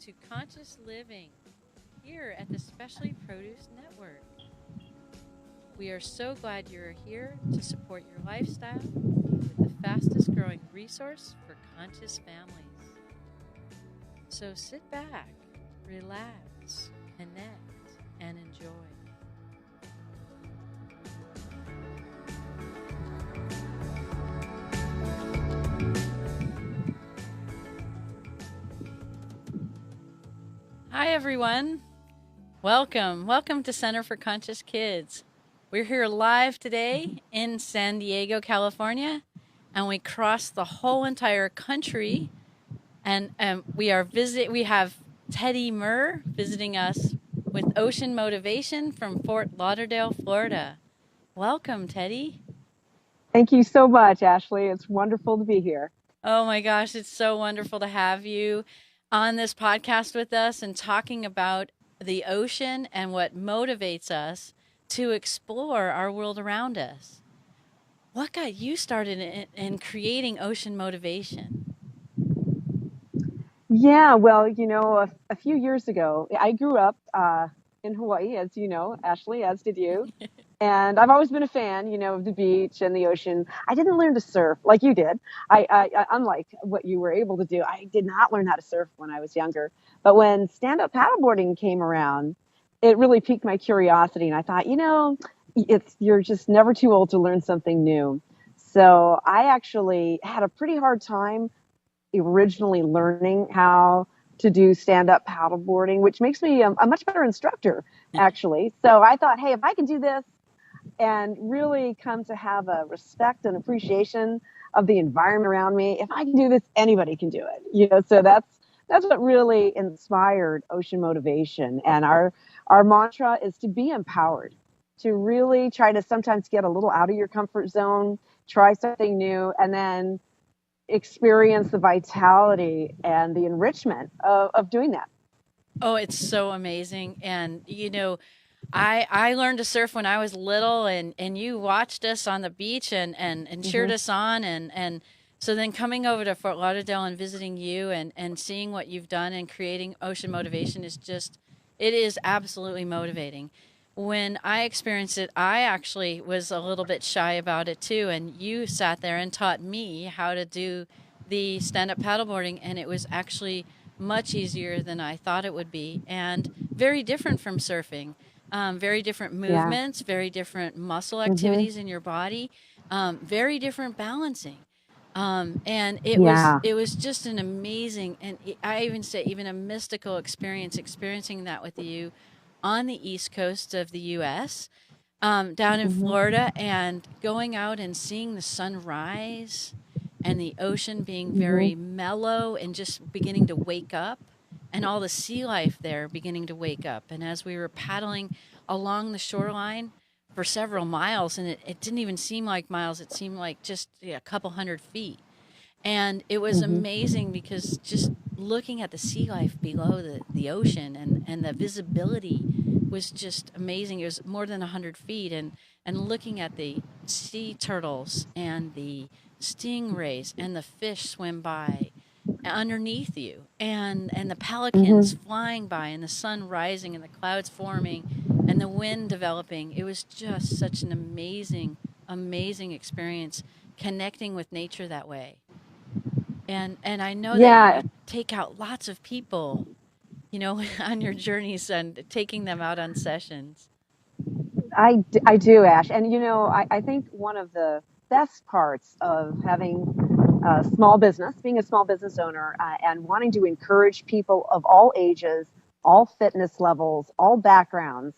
to Conscious Living here at the Specially Produce Network. We are so glad you're here to support your lifestyle with the fastest growing resource for conscious families. So sit back, relax, connect, and enjoy. Hi, everyone. Welcome to Center for Conscious Kids. We're here live today in San Diego, California, and we crossed the whole entire country. And we have Teddi Mur visiting us with Ocean Motivation from Fort Lauderdale, Florida. Welcome, Teddi. Thank you so much, Ashley. It's wonderful to be here. Oh my gosh, it's so wonderful to have you on this podcast with us and talking about the ocean and what motivates us to explore our world around us. What got you started in creating Ocean Motivation? Yeah, well, a few years ago, I grew up in Hawaii, as you know, Ashley, as did you. And I've always been a fan, of the beach and the ocean. I didn't learn to surf like you did. Unlike what you were able to do, I did not learn how to surf when I was younger. But when stand-up paddleboarding came around, it really piqued my curiosity. And I thought, you're just never too old to learn something new. So I actually had a pretty hard time originally learning how to do stand-up paddleboarding, which makes me a much better instructor, actually. So I thought, hey, if I can do this and really come to have a respect and appreciation of the environment around me, if I can do this, anybody can do it. So that's what really inspired Ocean Motivation. And our mantra is to be empowered, to really try to sometimes get a little out of your comfort zone, try something new, and then experience the vitality and the enrichment of doing that. Oh, it's so amazing. And, I learned to surf when I was little, and you watched us on the beach and cheered us on. And so then coming over to Fort Lauderdale and visiting you and seeing what you've done and creating Ocean Motivation it is absolutely motivating. When I experienced it, I actually was a little bit shy about it too. And you sat there and taught me how to do the stand-up paddleboarding, and it was actually much easier than I thought it would be, and very different from surfing. Very different movements, very different muscle activities in your body, very different balancing. And it was just an amazing, and I even say even a mystical experience, experiencing that with you on the East Coast of the U.S., down in Florida, and going out and seeing the sunrise and the ocean being very mellow and just beginning to wake up, and all the sea life there beginning to wake up. And as we were paddling along the shoreline for several miles, and it didn't even seem like miles, it seemed like just a couple 100 feet. And it was amazing because just looking at the sea life below the ocean and the visibility was just amazing. It was more than 100 feet. And looking at the sea turtles and the stingrays and the fish swim by underneath you, and the pelicans flying by, and the sun rising and the clouds forming and the wind developing. It was just such an amazing experience connecting with nature that way. And I know that you take out lots of people, on your journeys and taking them out on sessions. I do, Ash. And, I think one of the best parts of having a small business, being a small business owner, and wanting to encourage people of all ages, all fitness levels, all backgrounds,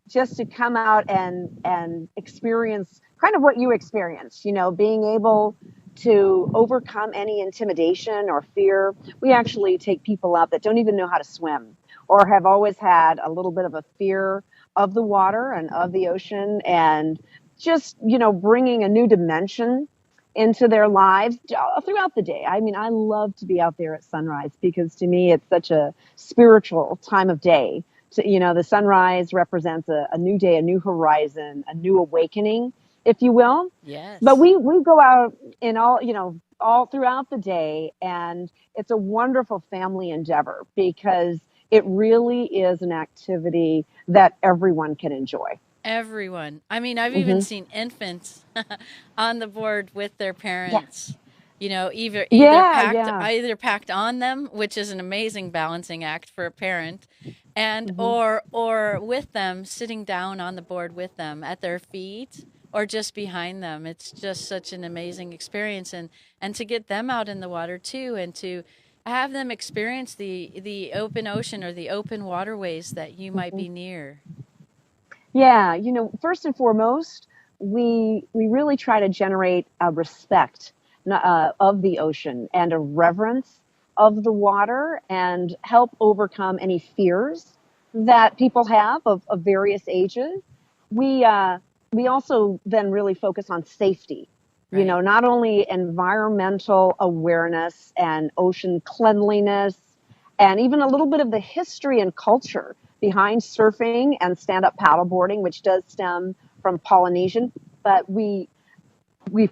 just to come out and experience kind of what you experienced, being able to overcome any intimidation or fear. We actually take people out that don't even know how to swim or have always had a little bit of a fear of the water and of the ocean, and just, bringing a new dimension into their lives throughout the day. I mean, I love to be out there at sunrise because to me, it's such a spiritual time of day. So, the sunrise represents a new day, a new horizon, a new awakening, if you will. Yes. But we go out in all, all throughout the day. And it's a wonderful family endeavor because it really is an activity that everyone can enjoy. Everyone. I mean, I've even Hmm. seen infants on the board with their Yes. parents. You know, Yeah, yeah. either packed on them, which is an amazing balancing act for a parent, and Hmm. or with them, sitting down on the board with them at their feet or just behind them. It's just such an amazing experience, and to get them out in the water too, and to have them experience the open ocean or the open waterways that you might be near. Yeah, first and foremost, we really try to generate a respect of the ocean and a reverence of the water and help overcome any fears that people have of various ages. We uh, we also then really focus on safety. Right. Not only environmental awareness and ocean cleanliness, and even a little bit of the history and culture behind surfing and stand-up paddleboarding, which does stem from Polynesian. But we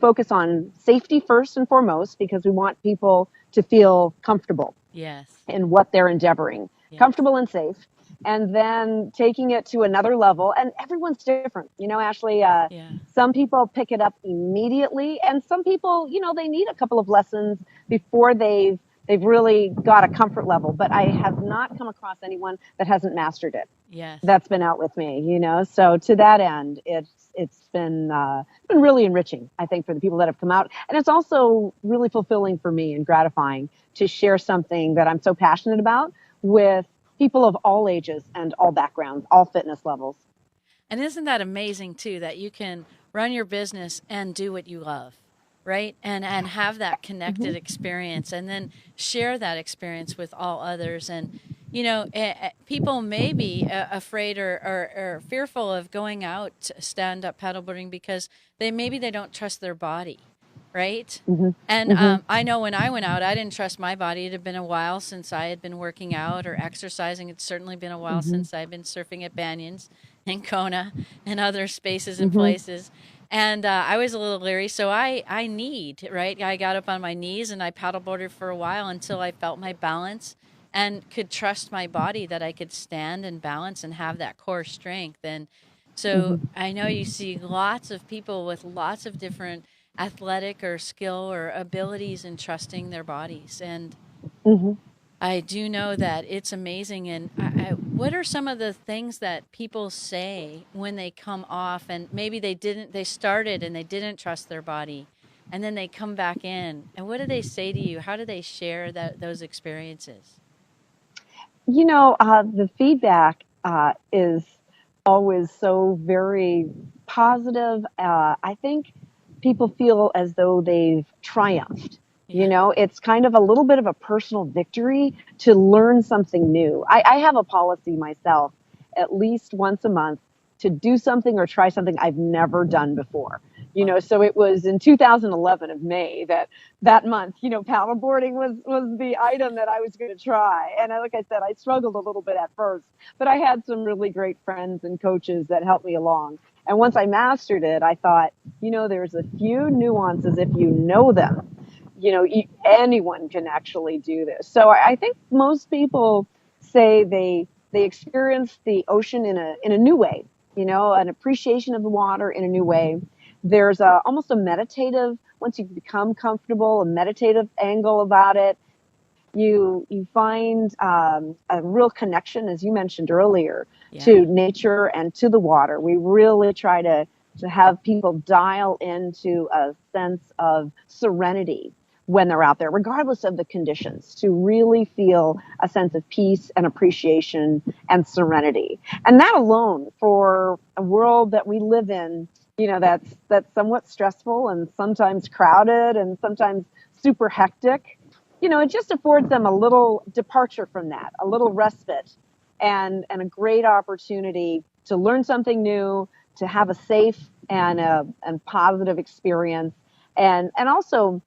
focus on safety first and foremost because we want people to feel comfortable Yes. in what they're endeavoring, Yes. comfortable and safe. And then taking it to another level, and everyone's different. Ashley, Yeah. some people pick it up immediately, and some people, they need a couple of lessons before they've really got a comfort level. But I have not come across anyone that hasn't mastered it Yes. that's been out with me. So to that end, it's been really enriching, I think, for the people that have come out, and it's also really fulfilling for me and gratifying to share something that I'm so passionate about with people of all ages and all backgrounds, all fitness levels. And isn't that amazing too that you can run your business and do what you love, right? And have that connected Hmm. experience and then share that experience with all others. And people may be afraid or fearful of going out to stand up paddleboarding because they don't trust their body, right? Hmm. And Hmm. I know when I went out, I didn't trust my body. It had been a while since I had been working out or exercising. It's certainly been a while Hmm. since I've been surfing at Banyans and Kona and other spaces and Hmm. places. And I was a little leery, so I kneed, right? I got up on my knees and I paddleboarded for a while until I felt my balance and could trust my body that I could stand and balance and have that core strength. And so Hmm. I know you see lots of people with lots of different athletic or skill or abilities in trusting their bodies. And Hmm. I do know that it's amazing. And what are some of the things that people say when they come off and maybe they started and they didn't trust their body and then they come back in? And what do they say to you? How do they share those experiences? The feedback is always so very positive. I think people feel as though they've triumphed. Yeah. It's kind of a little bit of a personal victory to learn something new. I have a policy myself, at least once a month, to do something or try something I've never done before. Wow. So it was in 2011 of May that month, paddleboarding was the item that I was going to try. And like I said, I struggled a little bit at first, but I had some really great friends and coaches that helped me along. And once I mastered it, I thought, there's a few nuances if you know them. Anyone can actually do this. So I think most people say they experience the ocean in a new way, an appreciation of the water in a new way. There's almost a meditative, once you become comfortable, a meditative angle about it. You find a real connection, as you mentioned earlier, Yeah. to nature and to the water. We really try to have people dial into a sense of serenity when they're out there, regardless of the conditions, to really feel a sense of peace and appreciation and serenity. And that alone, for a world that we live in, that's somewhat stressful and sometimes crowded and sometimes super hectic, it just affords them a little departure from that, a little respite, and a great opportunity to learn something new, to have a safe and positive experience, and also,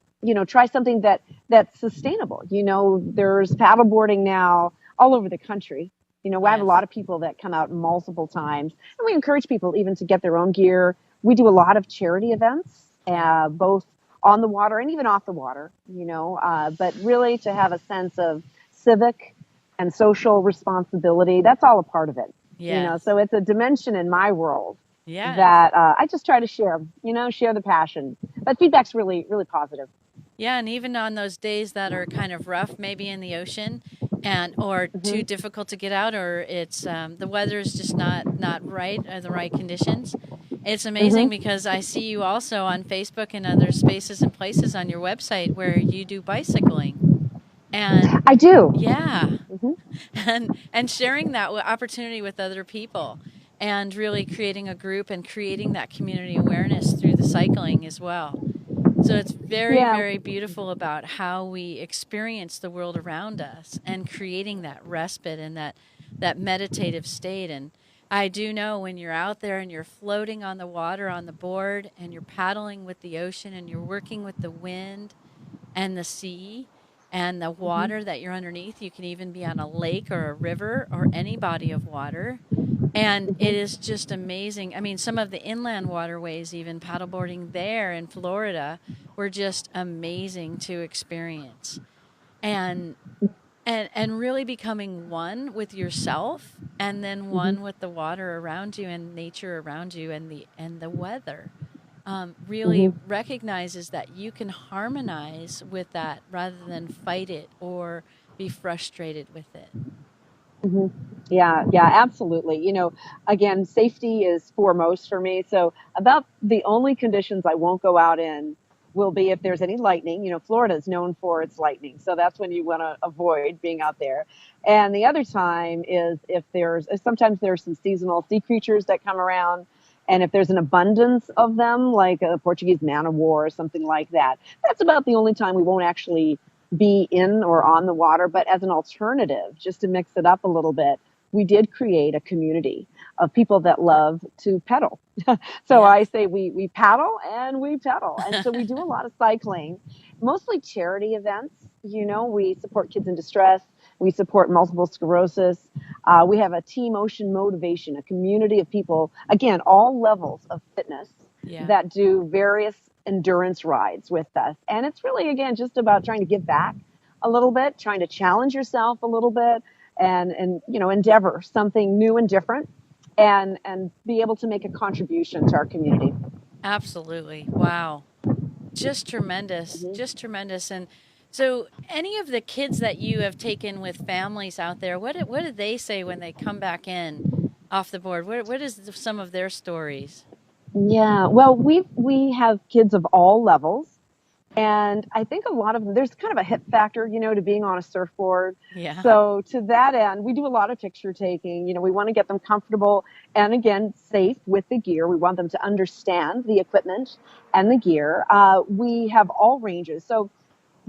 try something that's sustainable. There's paddleboarding now all over the country. We have a lot Yes. of people that come out multiple times, and we encourage people even to get their own gear. We do a lot of charity events, Yeah. both on the water and even off the water, but really to have a sense of civic and social responsibility. That's all a part of it, Yes. so it's a dimension in my world Yes. that I just try to share, share the passion. But feedback's really, really positive. Yeah, and even on those days that are kind of rough, maybe in the ocean, and or too Hmm. difficult to get out, or it's the weather is just not right, or the right conditions. It's amazing Hmm. because I see you also on Facebook and other spaces and places on your website where you do bicycling, and I do. yeah, Hmm. and sharing that opportunity with other people, and really creating a group and creating that community awareness through the cycling as well. So it's very, Yeah. very beautiful about how we experience the world around us and creating that respite and that meditative state. And I do know when you're out there and you're floating on the water on the board and you're paddling with the ocean and you're working with the wind and the sea and the Hmm. water that you're underneath, you can even be on a lake or a river or any body of water. And it Hmm. is just amazing. I mean, some of the inland waterways, even paddleboarding there in Florida, were just amazing to experience. And and really becoming one with yourself and then Hmm. one with the water around you and nature around you and the weather. Really Hmm. recognizes that you can harmonize with that rather than fight it or be frustrated with it. Hmm. Yeah, yeah, absolutely. Again, safety is foremost for me. So about the only conditions I won't go out in will be if there's any lightning. Florida is known for its lightning, so that's when you want to avoid being out there. And the other time is if sometimes there's some seasonal sea creatures that come around. And if there's an abundance of them, like a Portuguese man of war or something like that, that's about the only time we won't actually be in or on the water. But as an alternative, just to mix it up a little bit, we did create a community of people that love to pedal. So I Yes. say we paddle and we pedal. And so we do a lot of cycling, mostly charity events. We support kids in distress. We support multiple sclerosis. We have a team ocean motivation, a community of people, again, all levels of fitness Yeah. that do various endurance rides with us. And it's really, again, just about trying to give back a little bit, trying to challenge yourself a little bit and endeavor something new and different and be able to make a contribution to our community. Absolutely. Wow. Just tremendous. Mm-hmm. Just tremendous. And so, any of the kids that you have taken with families out there, what did they say when they come back in off the board? What is some of their stories? Yeah, well, we have kids of all levels. And I think a lot of them, there's kind of a hip factor, to being on a surfboard. Yeah. So to that end, we do a lot of picture taking. We want to get them comfortable and again, safe with the gear. We want them to understand the equipment and the gear. We have all ranges. So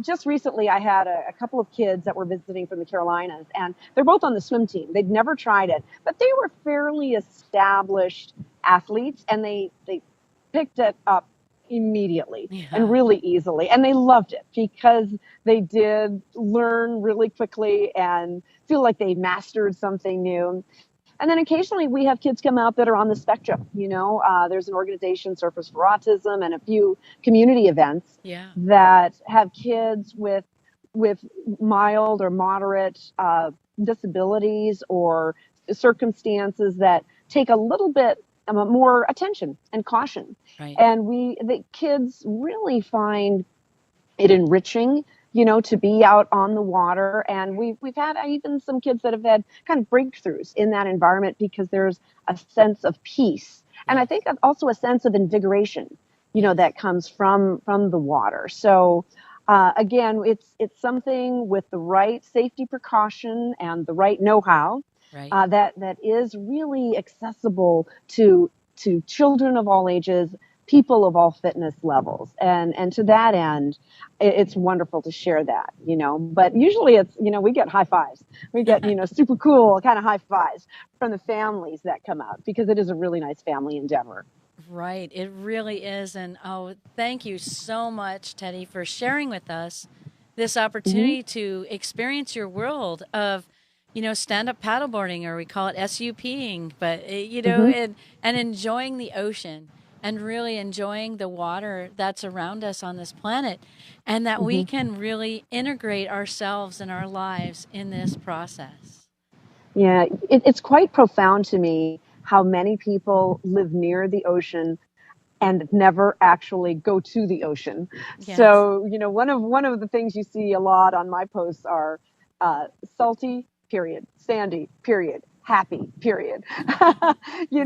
just recently I had a couple of kids that were visiting from the Carolinas and they're both on the swim team. They'd never tried it, but they were fairly established athletes and they picked it up immediately and Yeah. really easily. And they loved it because they did learn really quickly and feel like they mastered something new. And then occasionally we have kids come out that are on the spectrum. There's an organization, Surfers for Autism, and a few community events Yeah. that have kids with mild or moderate disabilities or circumstances that take a little bit more attention and caution. Right. And the kids really find it enriching, to be out on the water. And we've had even some kids that have had kind of breakthroughs in that environment because there's a sense of peace. And I Yes. think also a sense of invigoration, Yes. that comes from the water. So again, it's something with the right safety precaution and the right know-how Right. that is really accessible to children of all ages, people of all fitness levels, and to that end, it's wonderful to share that, but usually it's, we get high fives. We get, super cool kind of high fives from the families that come out because it is a really nice family endeavor. Right. It really is. And oh, thank you so much, Teddy, for sharing with us this Hmm. opportunity to experience your world of, stand up paddleboarding, or we call it SUPing, but, Hmm. and enjoying the ocean. and really enjoying the water that's around us on this planet, and that we Hmm. can really integrate ourselves and our lives in this process. Yeah, it's quite profound to me how many people live near the ocean and never actually go to the ocean. Yes. So, one of the things you see a lot on my posts are salty, period, sandy, period, happy, period.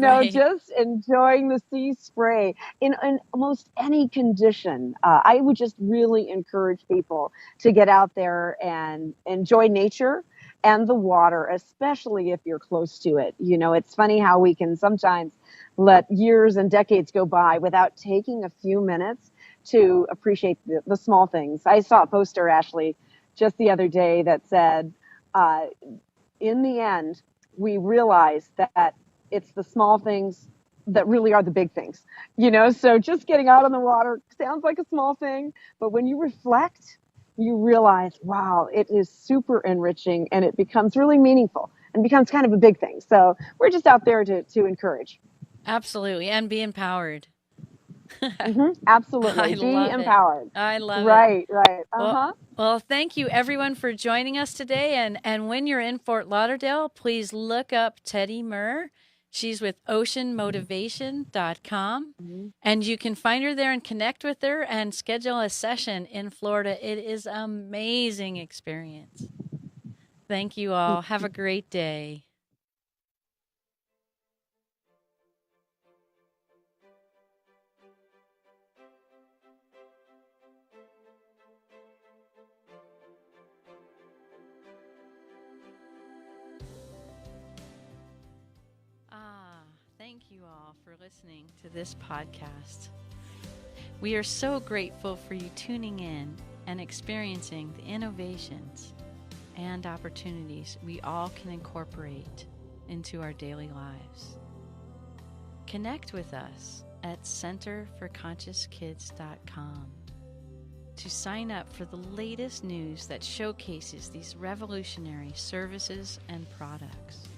Right. Just enjoying the sea spray in almost any condition. I would just really encourage people to get out there and enjoy nature and the water, especially if you're close to it. It's funny how we can sometimes let years and decades go by without taking a few minutes to appreciate the small things. I saw a poster, Ashley, just the other day that said, uh, in the end, we realize that it's the small things that really are the big things. So just getting out on the water sounds like a small thing, but when you reflect, you realize, wow, it is super enriching and it becomes really meaningful and becomes kind of a big thing. So we're just out there to encourage. Absolutely. And be empowered. I Absolutely. Be love it. empowered. I love it. Right, right. Well, Uh-huh. well, thank you everyone for joining us today. And when you're in Fort Lauderdale, please look up Teddi Mur. She's with oceanmotivation.com. Mhm. And you can find her there and connect with her and schedule a session in Florida. It is an amazing experience. Thank you all. Have a great day. Ah, thank you all for listening to this podcast. We are so grateful for you tuning in and experiencing the innovations and opportunities we all can incorporate into our daily lives. Connect with us at centerforconsciouskids.com to sign up for the latest news that showcases these revolutionary services and products.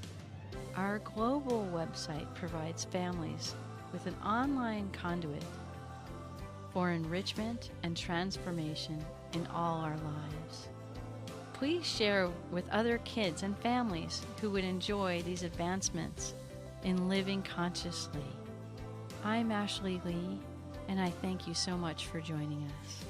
Our global website provides families with an online conduit for enrichment and transformation in all our lives. Please share with other kids and families who would enjoy these advancements in living consciously. I'm Ashley Lee, and I thank you so much for joining us.